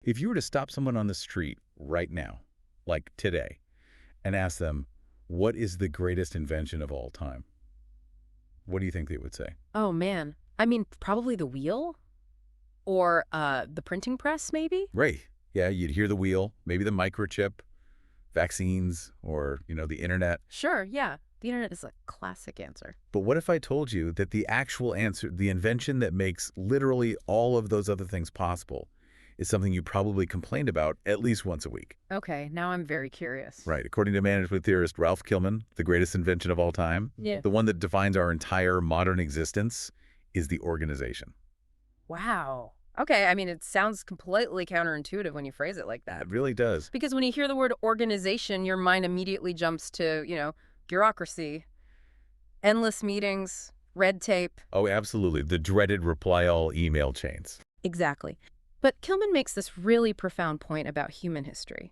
If you were to stop someone on the street right now, like today, and ask them, what is the greatest invention of all time? What do you think they would say? Oh, man. I mean, probably the wheel? Or the printing press, maybe? Right. Yeah, you'd hear the wheel, maybe the microchip, vaccines, or, the internet. Sure, yeah. The internet is a classic answer. But what if I told you that the actual answer, the invention that makes literally all of those other things possible, is something you probably complained about at least once a week? Okay, now I'm very curious. Right. According to management theorist Ralph Kilman, the greatest invention of all time, Yeah. the one that defines our entire modern existence, is the organization. Wow. Okay, I mean, it sounds completely counterintuitive when you phrase it like that. It really does. Because when you hear the word organization, your mind immediately jumps to, bureaucracy, endless meetings, red tape. Oh, absolutely. The dreaded reply-all email chains. Exactly. But Kilman makes this really profound point about human history.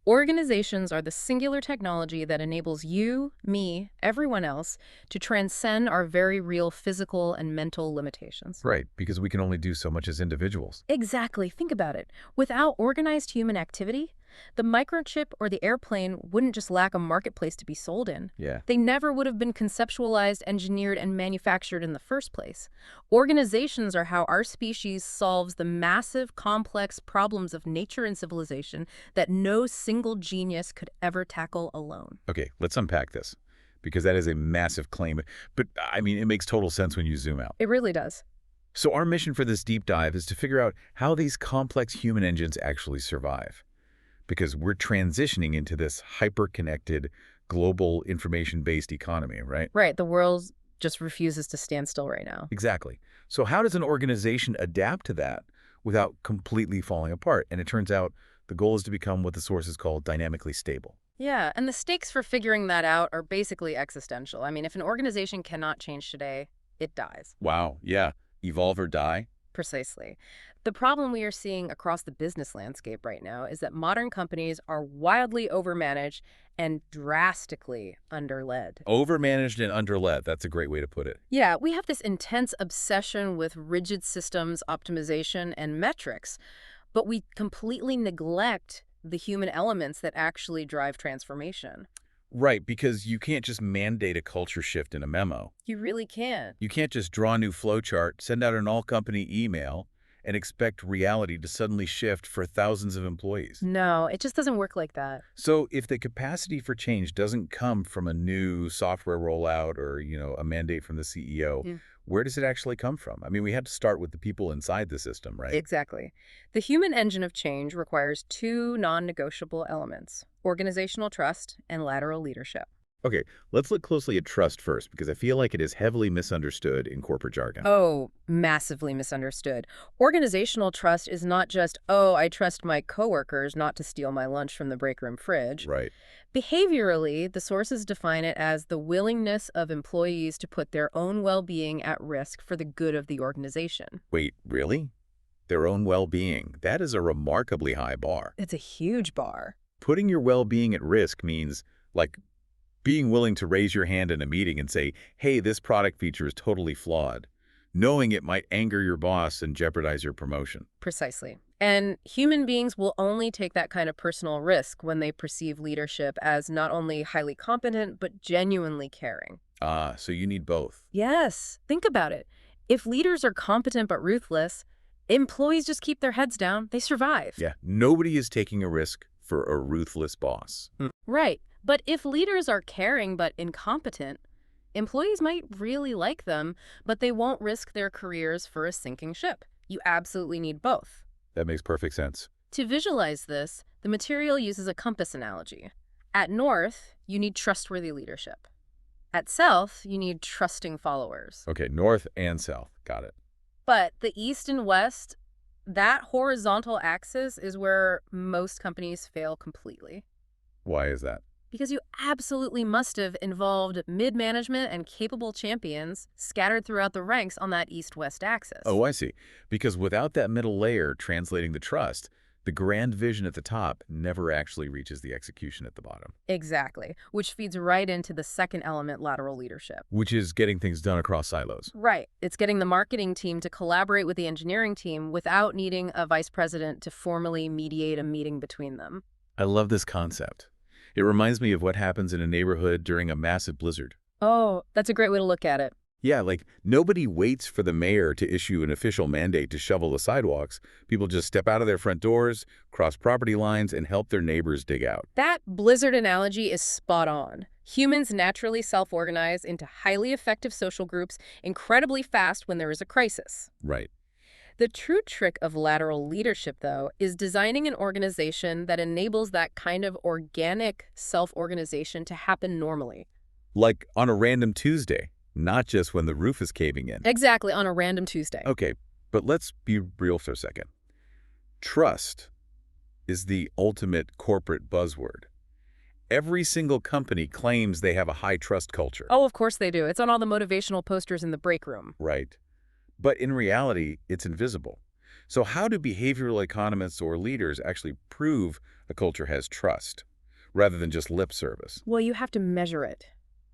Organizations are the singular technology that enables you, me, everyone else to transcend our very real physical and mental limitations. Right, because we can only do so much as individuals. Exactly. Think about it. Without organized human activity, the microchip or the airplane wouldn't just lack a marketplace to be sold in. Yeah. They never would have been conceptualized, engineered, and manufactured in the first place. Organizations are how our species solves the massive, complex problems of nature and civilization that no single genius could ever tackle alone. Okay, let's unpack this, because that is a massive claim. But, I mean, it makes total sense when you zoom out. It really does. So our mission for this deep dive is to figure out how these complex human engines actually survive. Because we're transitioning into this hyper-connected, global, information-based economy, right? Right. The world just refuses to stand still right now. Exactly. So how does an organization adapt to that without completely falling apart? And it turns out the goal is to become what the sources call dynamically stable. Yeah, and the stakes for figuring that out are basically existential. I mean, if an organization cannot change today, it dies. Wow, yeah. Evolve or die? Precisely. The problem we are seeing across the business landscape right now is that modern companies are wildly overmanaged and drastically underled. Overmanaged and underled. That's a great way to put it. Yeah, we have this intense obsession with rigid systems, optimization, and metrics, but we completely neglect the human elements that actually drive transformation. Right, because you can't just mandate a culture shift in a memo. You really can't. You can't just draw a new flowchart, send out an all-company email, and expect reality to suddenly shift for thousands of employees. No, it just doesn't work like that. So if the capacity for change doesn't come from a new software rollout or, a mandate from the CEO, Yeah. where does it actually come from? I mean, we had to start with the people inside the system, right? Exactly. The human engine of change requires two non-negotiable elements: organizational trust and lateral leadership. Okay, let's look closely at trust first, because I feel like it is heavily misunderstood in corporate jargon. Oh, massively misunderstood. Organizational trust is not just, oh, I trust my coworkers not to steal my lunch from the break room fridge. Right. Behaviorally, the sources define it as the willingness of employees to put their own well-being at risk for the good of the organization. Wait, really? Their own well-being. That is a remarkably high bar. It's a huge bar. Putting your well-being at risk means, like, being willing to raise your hand in a meeting and say, hey, this product feature is totally flawed, knowing it might anger your boss and jeopardize your promotion. Precisely. And human beings will only take that kind of personal risk when they perceive leadership as not only highly competent, but genuinely caring. Ah, so you need both. Yes, think about it. If leaders are competent but ruthless, employees just keep their heads down. They survive. Yeah, nobody is taking a risk for a ruthless boss. Right. But if leaders are caring but incompetent, employees might really like them, but they won't risk their careers for a sinking ship. You absolutely need both. That makes perfect sense. To visualize this, the material uses a compass analogy. At north, you need trustworthy leadership. At south, you need trusting followers. Okay, north and south. Got it. But the east and west, that horizontal axis is where most companies fail completely. Why is that? Because you absolutely must have involved mid-management and capable champions scattered throughout the ranks on that east-west axis. Oh, I see. Because without that middle layer translating the trust, The grand vision at the top never actually reaches the execution at the bottom, Exactly, which feeds right into the second element, lateral leadership. which is getting things done across silos. Right. It's getting the marketing team to collaborate with the engineering team without needing a vice president to formally mediate a meeting between them. I love this concept. It reminds me of what happens in a neighborhood during a massive blizzard. Oh, that's a great way to look at it. Yeah, like nobody waits for the mayor to issue an official mandate to shovel the sidewalks. People just step out of their front doors, cross property lines, and help their neighbors dig out. That blizzard analogy is spot on. Humans naturally self-organize into highly effective social groups incredibly fast when there is a crisis. Right. The true trick of lateral leadership, though, is designing an organization that enables that kind of organic self-organization to happen normally. Like on a random Tuesday, not just when the roof is caving in. Exactly, on a random Tuesday. Okay, but let's be real for a second. Trust is the ultimate corporate buzzword. Every single company claims they have a high trust culture. Oh, of course they do. It's on all the motivational posters in the break room. Right. But in reality, it's invisible. So how do behavioral economists or leaders actually prove a culture has trust, rather than just lip service? Well, you have to measure it,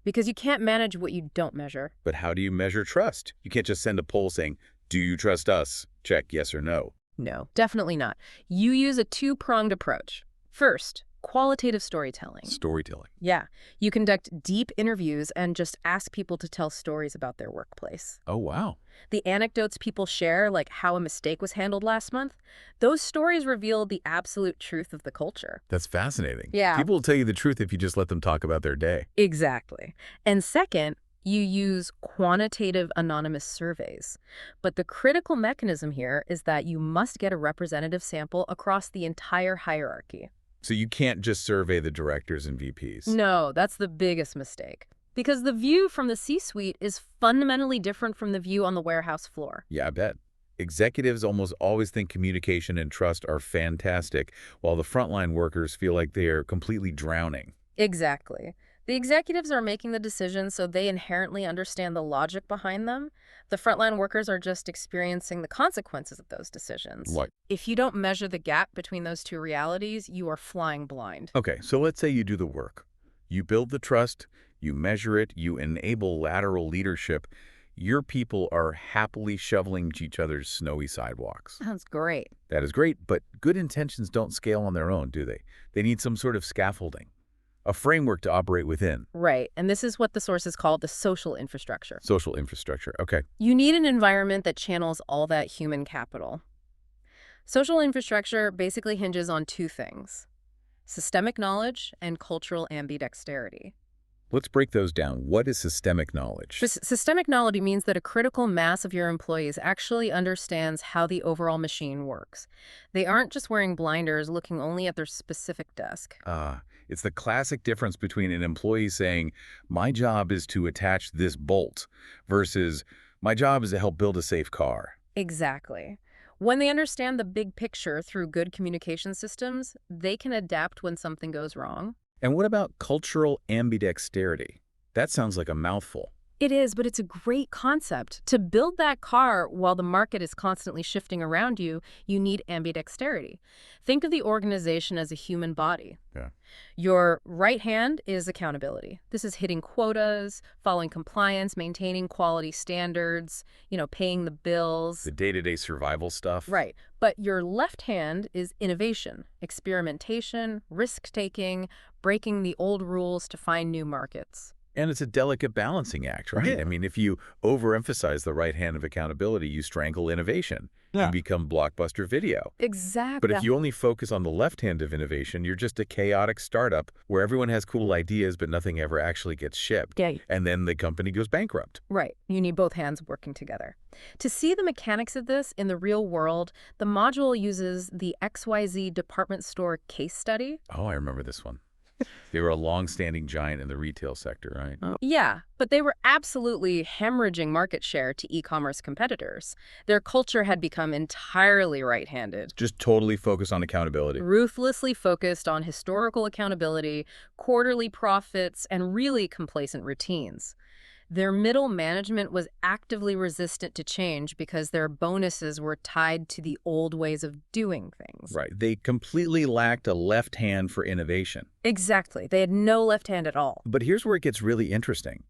because you can't manage what you don't measure. But how do you measure trust? You can't just send a poll saying, "Do you trust us?" Check yes or no. No, definitely not. You use a two-pronged approach. First, qualitative storytelling. Storytelling. Yeah, you conduct deep interviews and just ask people to tell stories about their workplace. Oh, wow. The anecdotes people share, like how a mistake was handled last month, those stories reveal the absolute truth of the culture. That's fascinating. Yeah. People will tell you the truth if you just let them talk about their day. Exactly. And second, you use quantitative anonymous surveys. But the critical mechanism here is that you must get a representative sample across the entire hierarchy. So you can't just survey the directors and VPs. No, that's the biggest mistake. Because the view from the C-suite is fundamentally different from the view on the warehouse floor. Yeah, I bet. Executives almost always think communication and trust are fantastic, while the frontline workers feel like they are completely drowning. Exactly. The executives are making the decisions, so they inherently understand the logic behind them. The frontline workers are just experiencing the consequences of those decisions. What? If you don't measure the gap between those two realities, you are flying blind. Okay, so let's say you do the work. You build the trust, you measure it, you enable lateral leadership. Your people are happily shoveling each other's snowy sidewalks. Sounds great. That is great, but good intentions don't scale on their own, do they? They need some sort of scaffolding, a framework to operate within. Right, and this is what the sources call the social infrastructure. Social infrastructure, okay. You need an environment that channels all that human capital. Social infrastructure basically hinges on two things: systemic knowledge and cultural ambidexterity. Let's break those down. What is systemic knowledge? Systemic knowledge means that a critical mass of your employees actually understands how the overall machine works. They aren't just wearing blinders looking only at their specific desk. It's the classic difference between an employee saying, "My job is to attach this bolt," versus, "My job is to help build a safe car." Exactly. When they understand the big picture through good communication systems, they can adapt when something goes wrong. And what about cultural ambidexterity? That sounds like a mouthful. It is, but it's a great concept. To build that car while the market is constantly shifting around you, you need ambidexterity. Think of the organization as a human body. Yeah. Your right hand is accountability. This is hitting quotas, following compliance, maintaining quality standards, paying the bills. The day-to-day survival stuff. Right. But your left hand is innovation, experimentation, risk-taking, breaking the old rules to find new markets. And it's a delicate balancing act, right? Yeah. I mean, if you overemphasize the right hand of accountability, you strangle innovation. Yeah. You become blockbuster video. Exactly. But if you only focus on the left hand of innovation, you're just a chaotic startup where everyone has cool ideas, but nothing ever actually gets shipped. Yeah. And then the company goes bankrupt. Right. You need both hands working together. To see the mechanics of this in the real world, the module uses the XYZ department store case study. Oh, I remember this one. They were a long-standing giant in the retail sector, right? Yeah, but they were absolutely hemorrhaging market share to e-commerce competitors. Their culture had become entirely right-handed. Just totally focused on accountability. Ruthlessly focused on historical accountability, quarterly profits, and really complacent routines. Their middle management was actively resistant to change because their bonuses were tied to the old ways of doing things. Right. They completely lacked a left hand for innovation. Exactly. They had no left hand at all. But here's where it gets really interesting.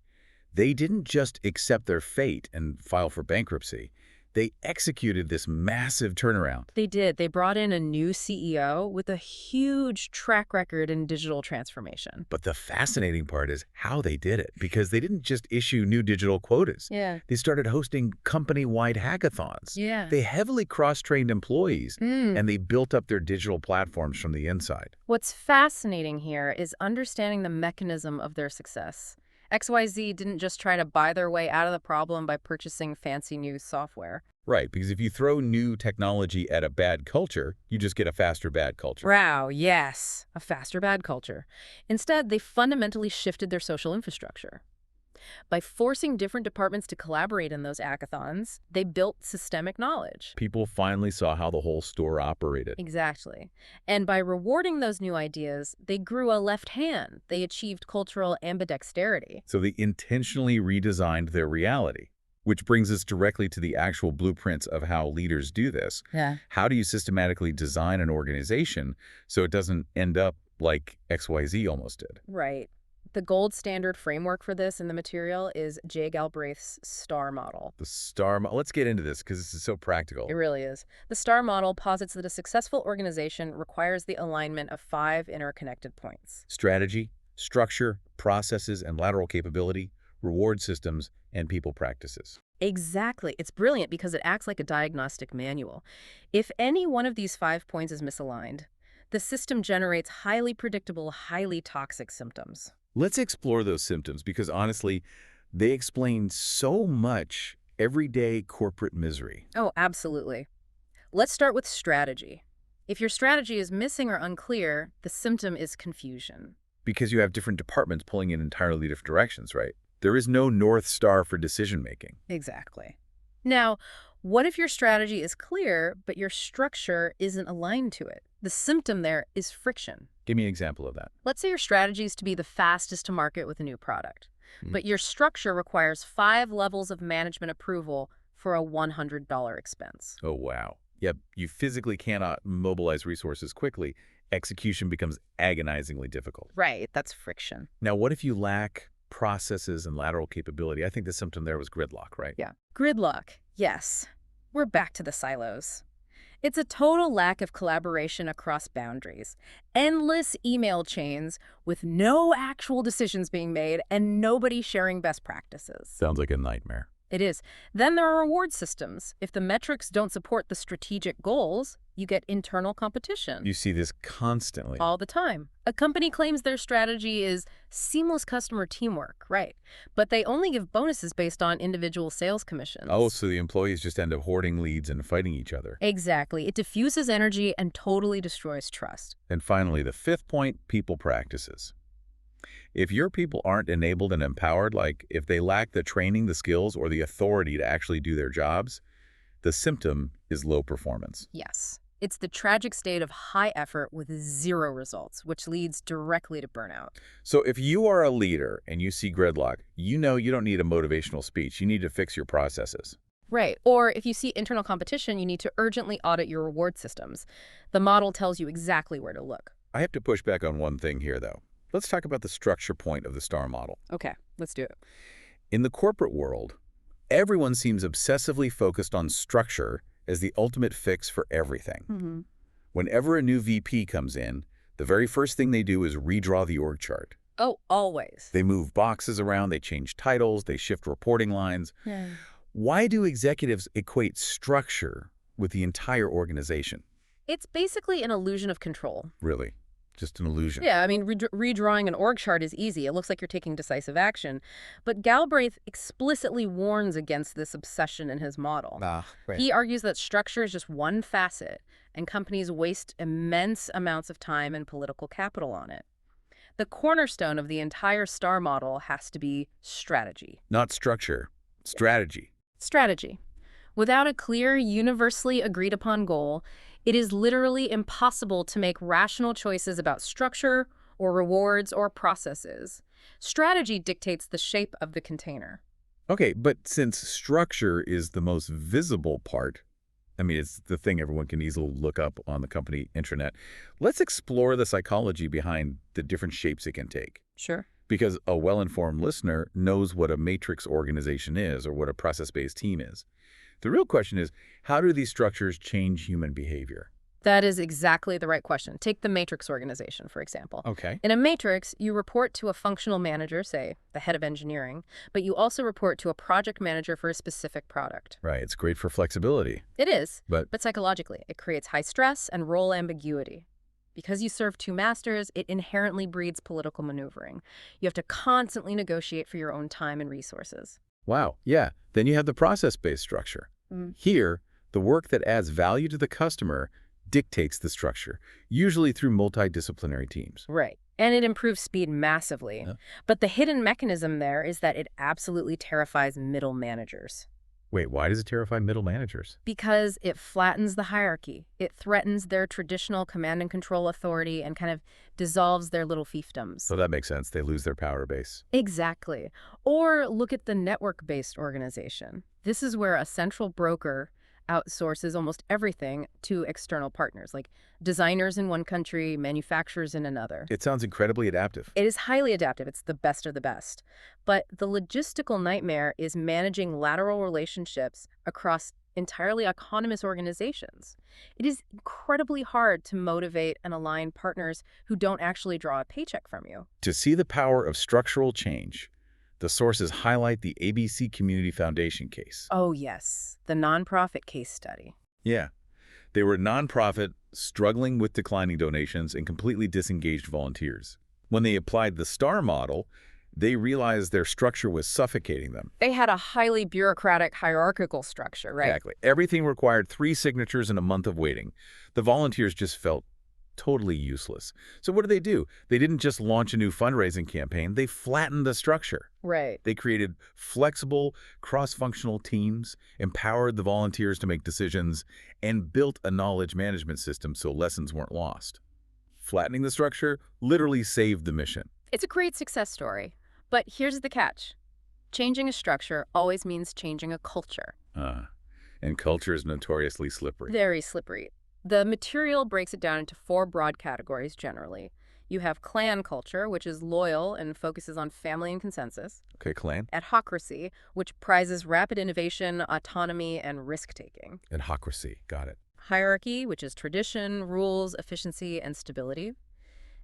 They didn't just accept their fate and file for bankruptcy. They executed this massive turnaround. They did. They brought in a new CEO with a huge track record in digital transformation. But the fascinating part is how they did it, because they didn't just issue new digital quotas. Yeah. They started hosting company-wide hackathons. Yeah. They heavily cross-trained employees, and they built up their digital platforms from the inside. What's fascinating here is understanding the mechanism of their success. XYZ didn't just try to buy their way out of the problem by purchasing fancy new software. Right, because if you throw new technology at a bad culture, you just get a faster bad culture. Wow, yes, a faster bad culture. Instead, they fundamentally shifted their social infrastructure. By forcing different departments to collaborate in those hackathons, they built systemic knowledge. People finally saw how the whole store operated. Exactly. And by rewarding those new ideas, they grew a left hand. They achieved cultural ambidexterity. So they intentionally redesigned their reality, which brings us directly to the actual blueprints of how leaders do this. Yeah. How do you systematically design an organization so it doesn't end up like XYZ almost did? Right. The gold standard framework for this in the material is Jay Galbraith's STAR model. The STAR model. Let's get into this because this is so practical. It really is. The STAR model posits that a successful organization requires the alignment of 5 interconnected points. Strategy, structure, processes and lateral capability, reward systems, and people practices. Exactly. It's brilliant because it acts like a diagnostic manual. If any one of these 5 points is misaligned, the system generates highly predictable, highly toxic symptoms. Let's explore those symptoms because honestly, they explain so much everyday corporate misery. Oh, absolutely. Let's start with strategy. If your strategy is missing or unclear, the symptom is confusion. Because you have different departments pulling in entirely different directions, right? There is no North Star for decision-making. Exactly. Now, what if your strategy is clear, but your structure isn't aligned to it? The symptom there is friction. Give me an example of that. Let's say your strategy is to be the fastest to market with a new product, but your structure requires 5 levels of management approval for a $100 expense. Oh, wow. Yep, you physically cannot mobilize resources quickly. Execution becomes agonizingly difficult. Right, that's friction. Now, what if you lack processes and lateral capability? I think the symptom there was gridlock, right? Yeah. Gridlock, yes. We're back to the silos. It's a total lack of collaboration across boundaries. Endless email chains with no actual decisions being made and nobody sharing best practices. Sounds like a nightmare. It is. Then there are reward systems. If the metrics don't support the strategic goals, you get internal competition. You see this constantly. All the time. A company claims their strategy is seamless customer teamwork, right? But they only give bonuses based on individual sales commissions. Oh, so the employees just end up hoarding leads and fighting each other. Exactly. It diffuses energy and totally destroys trust. And finally, the 5th point, people practices. If your people aren't enabled and empowered, like if they lack the training, the skills, or the authority to actually do their jobs, the symptom is low performance. Yes. It's the tragic state of high effort with 0 results, which leads directly to burnout. So if you are a leader and you see gridlock, you know you don't need a motivational speech. You need to fix your processes. Right. Or if you see internal competition, you need to urgently audit your reward systems. The model tells you exactly where to look. I have to push back on one thing here, though. Let's talk about the structure point of the STAR model. Okay, let's do it. In the corporate world, everyone seems obsessively focused on structure as the ultimate fix for everything. Whenever a new VP comes in, the very first thing they do is redraw the org chart. Oh, always. They move boxes around, they change titles, they shift reporting lines. Yeah. Why do executives equate structure with the entire organization? It's basically an illusion of control. Really? Just an illusion? Yeah, I mean, redrawing an org chart is easy. It looks like you're taking decisive action. But Galbraith explicitly warns against this obsession in his model. Right. He argues that structure is just one facet, and companies waste immense amounts of time and political capital on it. The cornerstone of the entire STAR model has to be strategy. Not structure. Strategy. Strategy. Without a clear, universally agreed upon goal, it is literally impossible to make rational choices about structure or rewards or processes. Strategy dictates the shape of the container. Okay, but since structure is the most visible part, I mean, it's the thing everyone can easily look up on the company intranet, let's explore the psychology behind the different shapes it can take. Sure. Because a well-informed listener knows what a matrix organization is or what a process-based team is. The real question is, how do these structures change human behavior? That is exactly the right question. Take the matrix organization, for example. Okay. In a matrix, you report to a functional manager, say, the head of engineering, but you also report to a project manager for a specific product. Right, it's great for flexibility. It is, But but psychologically, it creates high stress and role ambiguity. Because you serve two masters, it inherently breeds political maneuvering. You have to constantly negotiate for your own time and resources. wow, yeah, then you have the process-based structure. Mm. Here, the work that adds value to the customer dictates the structure, usually through multidisciplinary teams. Right. And it improves speed massively. Yeah. But the hidden mechanism there is that it absolutely terrifies middle managers. Wait, why does it terrify middle managers? Because it flattens the hierarchy. It threatens their traditional command and control authority and kind of dissolves their little fiefdoms. So that makes sense. They lose their power base. Exactly. Or look at the network-based organization. This is where a central broker outsources almost everything to external partners, like designers in one country, manufacturers in another. It sounds incredibly adaptive. It is highly adaptive. It's the best of the best. But the logistical nightmare is managing lateral relationships across entirely autonomous organizations. It is incredibly hard to motivate and align partners who don't actually draw a paycheck from you. To see the power of structural change, the sources highlight the ABC Community Foundation case. Oh, yes, the nonprofit case study. Yeah. They were a nonprofit struggling with declining donations and completely disengaged volunteers. When they applied the STAR model, they realized their structure was suffocating them. They had a highly bureaucratic, hierarchical structure, right? Exactly. Everything required 3 signatures and a month of waiting. The volunteers just felt totally useless. So what do? They didn't just launch a new fundraising campaign. They flattened the structure. Right. They created flexible, cross-functional teams, empowered the volunteers to make decisions, and built a knowledge management system so lessons weren't lost. Flattening the structure literally saved the mission. It's a great success story. But here's the catch. Changing a structure always means changing a culture. And culture is notoriously slippery. Very slippery. The material breaks it down into 4 broad categories generally. You have clan culture, which is loyal and focuses on family and consensus. Okay, clan. Adhocracy, which prizes rapid innovation, autonomy, and risk-taking. Adhocracy. Got it. Hierarchy, which is tradition, rules, efficiency, and stability.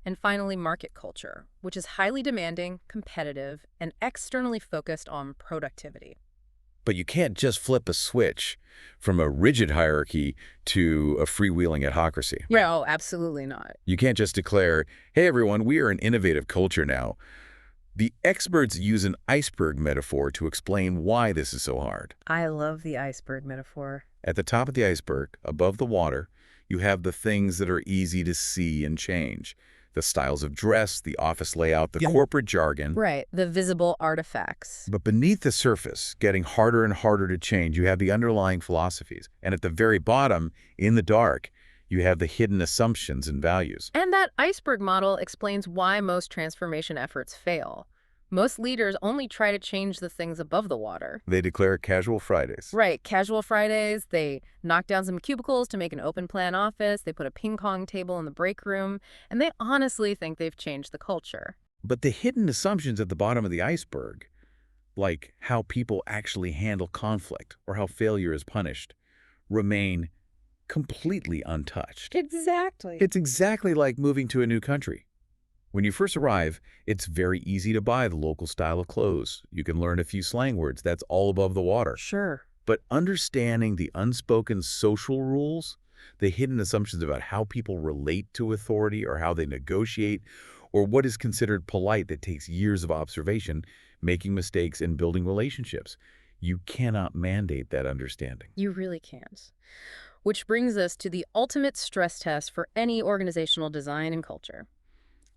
And finally, market culture, which is highly demanding, competitive, and externally focused on productivity. But you can't just flip a switch from a rigid hierarchy to a freewheeling adhocracy. No, absolutely not. You can't just declare, hey, everyone, we are an innovative culture now. The experts use an iceberg metaphor to explain why this is so hard. I love the iceberg metaphor. At the top of the iceberg, above the water, you have the things that are easy to see and change. The styles of dress, the office layout, the corporate jargon. Right, the visible artifacts. But beneath the surface, getting harder and harder to change, you have the underlying philosophies. And at the very bottom, in the dark, you have the hidden assumptions and values. And that iceberg model explains why most transformation efforts fail. Most leaders only try to change the things above the water. They declare casual Fridays. Right, casual Fridays. They knock down some cubicles to make an open plan office. They put a ping pong table in the break room. And they honestly think they've changed the culture. But the hidden assumptions at the bottom of the iceberg, like how people actually handle conflict or how failure is punished, remain completely untouched. Exactly. It's exactly like moving to a new country. When you first arrive, it's very easy to buy the local style of clothes. You can learn a few slang words. That's all above the water. Sure. But understanding the unspoken social rules, the hidden assumptions about how people relate to authority or how they negotiate, or what is considered polite that takes years of observation, making mistakes and building relationships. You cannot mandate that understanding. You really can't. Which brings us to the ultimate stress test for any organizational design and culture.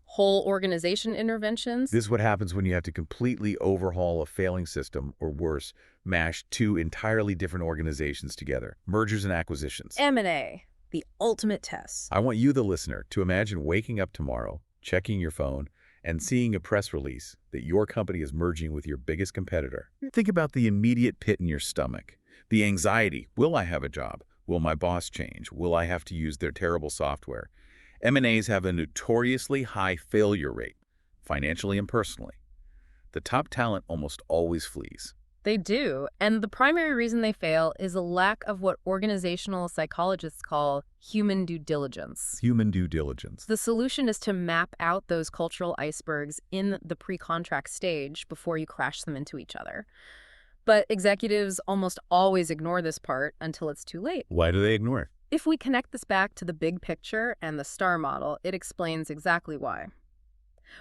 Whole organization interventions. This is what happens when you have to completely overhaul a failing system, or worse, mash 2 entirely different organizations together. Mergers and acquisitions. M&A, the ultimate test. I want you, the listener, to imagine waking up tomorrow, checking your phone, and seeing a press release that your company is merging with your biggest competitor. Think about the immediate pit in your stomach. The anxiety, will I have a job? Will my boss change? Will I have to use their terrible software? M&As have a notoriously high failure rate, financially and personally. The top talent almost always flees. They do, and the primary reason they fail is a lack of what organizational psychologists call human due diligence. Human due diligence. The solution is to map out those cultural icebergs in the pre-contract stage before you crash them into each other. But executives almost always ignore this part until it's too late. Why do they ignore it? If we connect this back to the big picture and the STAR model, it explains exactly why.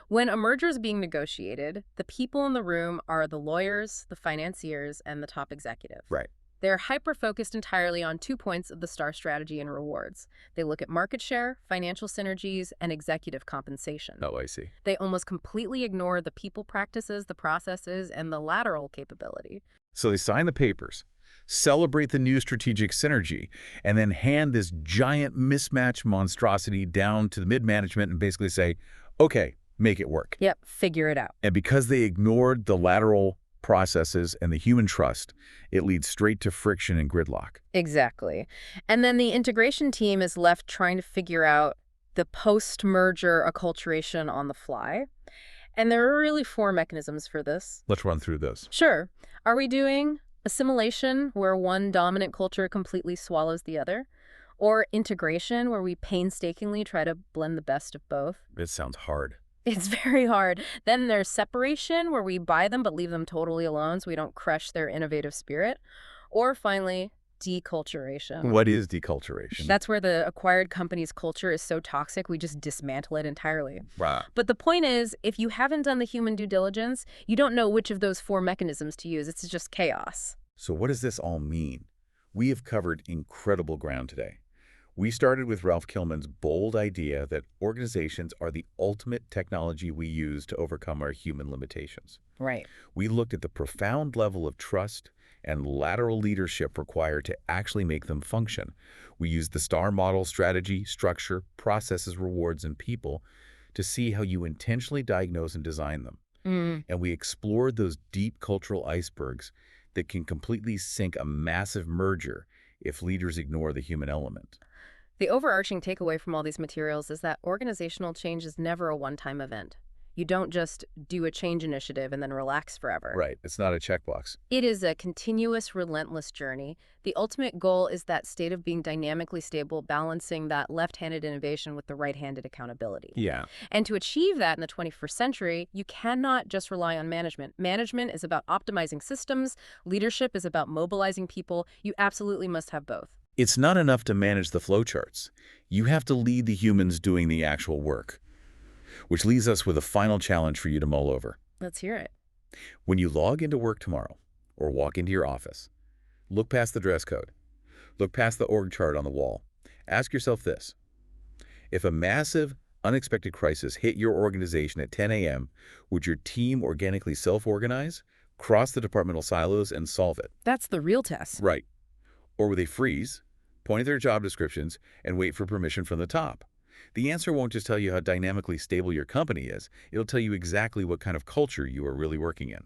When a merger is being negotiated, the people in the room are the lawyers, the financiers, and the top executive. Right. They're hyper-focused entirely on 2 points of the STAR strategy and rewards. They look at market share, financial synergies, and executive compensation. Oh, I see. They almost completely ignore the people practices, the processes, and the lateral capability. So they sign the papers, celebrate the new strategic synergy, and then hand this giant mismatch monstrosity down to the mid-management and basically say, okay, make it work. Yep, figure it out. And because they ignored the lateral processes and the human trust, it leads straight to friction and gridlock. Exactly. And then the integration team is left trying to figure out the post-merger acculturation on the fly. And there are really 4 mechanisms for this. Let's run through those. Sure. Are we doing assimilation, where one dominant culture completely swallows the other? Or integration, where we painstakingly try to blend the best of both? It sounds hard. It's very hard. Then there's separation, where we buy them but leave them totally alone so we don't crush their innovative spirit. Or finally, deculturation. What is deculturation? That's where the acquired company's culture is so toxic we just dismantle it entirely. Right. But the point is, if you haven't done the human due diligence, you don't know which of those 4 mechanisms to use. It's just chaos. So what does this all mean? We have covered incredible ground today. We started with Ralph Kilman's bold idea that organizations are the ultimate technology we use to overcome our human limitations. Right. We looked at the profound level of trust and lateral leadership required to actually make them function. We used the STAR model, strategy, structure, processes, rewards, and people to see how you intentionally diagnose and design them. And we explored those deep cultural icebergs that can completely sink a massive merger if leaders ignore the human element. The overarching takeaway from all these materials is that organizational change is never a one-time event. You don't just do a change initiative and then relax forever. Right. It's not a checkbox. It is a continuous, relentless journey. The ultimate goal is that state of being dynamically stable, balancing that left-handed innovation with the right-handed accountability. Yeah. And to achieve that in the 21st century, you cannot just rely on management. Management is about optimizing systems. Leadership is about mobilizing people. You absolutely must have both. It's not enough to manage the flowcharts. You have to lead the humans doing the actual work. Which leaves us with a final challenge for you to mull over. Let's hear it. When you log into work tomorrow or walk into your office, look past the dress code. Look past the org chart on the wall. Ask yourself this. If a massive, unexpected crisis hit your organization at 10 a.m., would your team organically self-organize, cross the departmental silos, and solve it? That's the real test. Right. Or would they freeze, point at their job descriptions, and wait for permission from the top? The answer won't just tell you how dynamically stable your company is. It'll tell you exactly what kind of culture you are really working in.